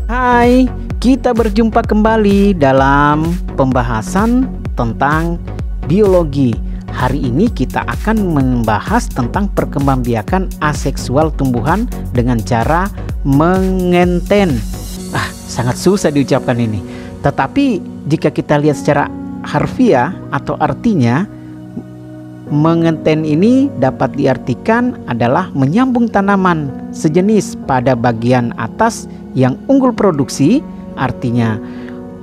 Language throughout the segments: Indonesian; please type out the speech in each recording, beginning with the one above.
Hai, kita berjumpa kembali dalam pembahasan tentang biologi. Hari ini kita akan membahas tentang perkembangbiakan aseksual tumbuhan dengan cara mengenten. Sangat susah diucapkan ini. Tetapi jika kita lihat secara harfiah atau artinya, mengenten ini dapat diartikan adalah menyambung tanaman sejenis pada bagian atas yang unggul produksi, artinya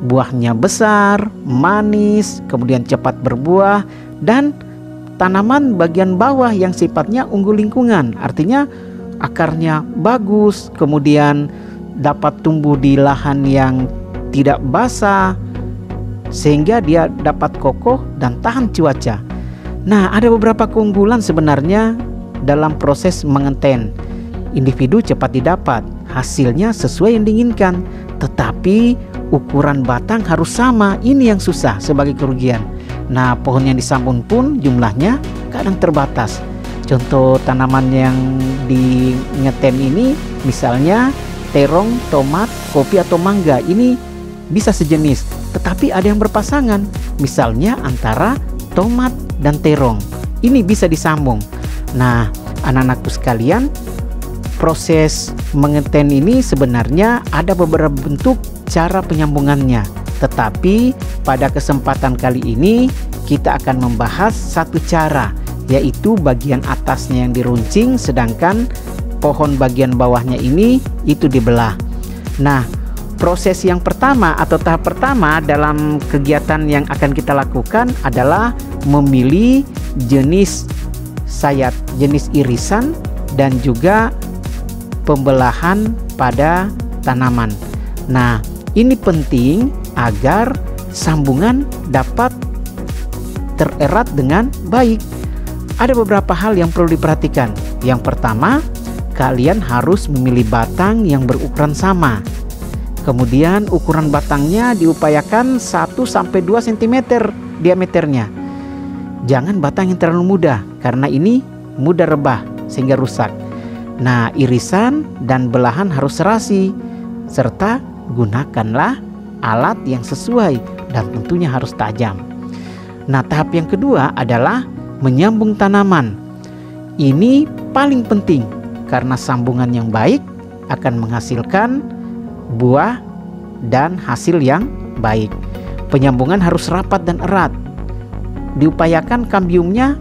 buahnya besar, manis, kemudian cepat berbuah, dan tanaman bagian bawah yang sifatnya unggul lingkungan, artinya akarnya bagus, kemudian dapat tumbuh di lahan yang tidak basah sehingga dia dapat kokoh dan tahan cuaca. Nah, ada beberapa keunggulan sebenarnya dalam proses mengenten. Individu cepat didapat, hasilnya sesuai yang diinginkan, tetapi ukuran batang harus sama. Ini yang susah sebagai kerugian. Nah, pohon yang disambung pun jumlahnya kadang terbatas. Contoh tanaman yang ngeten ini misalnya terong, tomat, kopi atau mangga. Ini bisa sejenis, tetapi ada yang berpasangan, misalnya antara tomat dan terong. Ini bisa disambung. Nah, anak-anakku sekalian, proses mengenten ini sebenarnya ada beberapa bentuk cara penyambungannya. Tetapi pada kesempatan kali ini kita akan membahas satu cara, yaitu bagian atasnya yang diruncing sedangkan pohon bagian bawahnya ini itu dibelah. Nah, proses yang pertama atau tahap pertama dalam kegiatan yang akan kita lakukan adalah memilih jenis sayat, jenis irisan, dan juga pembelahan pada tanaman. Nah, ini penting agar sambungan dapat tererat dengan baik. Ada beberapa hal yang perlu diperhatikan. Yang pertama, kalian harus memilih batang yang berukuran sama. Kemudian ukuran batangnya diupayakan 1-2 cm diameternya. Jangan batang yang terlalu muda, karena ini mudah rebah sehingga rusak. Nah, irisan dan belahan harus serasi, serta gunakanlah alat yang sesuai dan tentunya harus tajam. Nah, tahap yang kedua adalah menyambung tanaman. Ini paling penting karena sambungan yang baik akan menghasilkan buah dan hasil yang baik. Penyambungan harus rapat dan erat. Diupayakan kambiumnya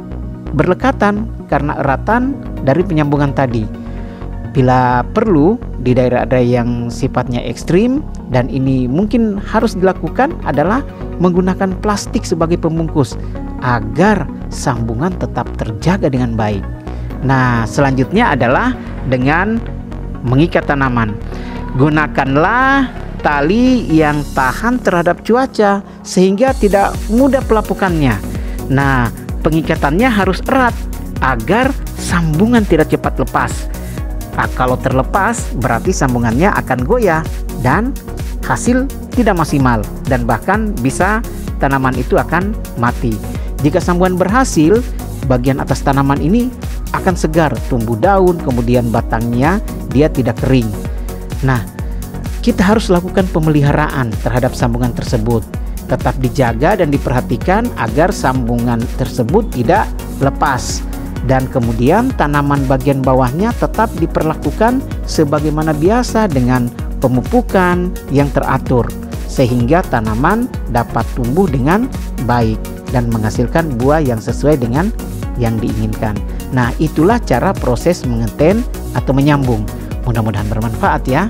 berlekatan karena eratan dari penyambungan tadi. Bila perlu di daerah-daerah yang sifatnya ekstrim dan ini mungkin harus dilakukan adalah menggunakan plastik sebagai pembungkus agar sambungan tetap terjaga dengan baik. Nah, selanjutnya adalah dengan mengikat tanaman. Gunakanlah tali yang tahan terhadap cuaca sehingga tidak mudah pelapukannya. Nah, pengikatannya harus erat agar sambungan tidak cepat lepas. Kalau terlepas berarti sambungannya akan goyah dan hasil tidak maksimal dan bahkan bisa tanaman itu akan mati. Jika sambungan berhasil, bagian atas tanaman ini akan segar, tumbuh daun, kemudian batangnya dia tidak kering. Nah, kita harus lakukan pemeliharaan terhadap sambungan tersebut. Tetap dijaga dan diperhatikan agar sambungan tersebut tidak lepas. Dan kemudian tanaman bagian bawahnya tetap diperlakukan sebagaimana biasa dengan pemupukan yang teratur sehingga tanaman dapat tumbuh dengan baik dan menghasilkan buah yang sesuai dengan yang diinginkan. Nah, itulah cara proses mengenten atau menyambung. Mudah-mudahan bermanfaat ya.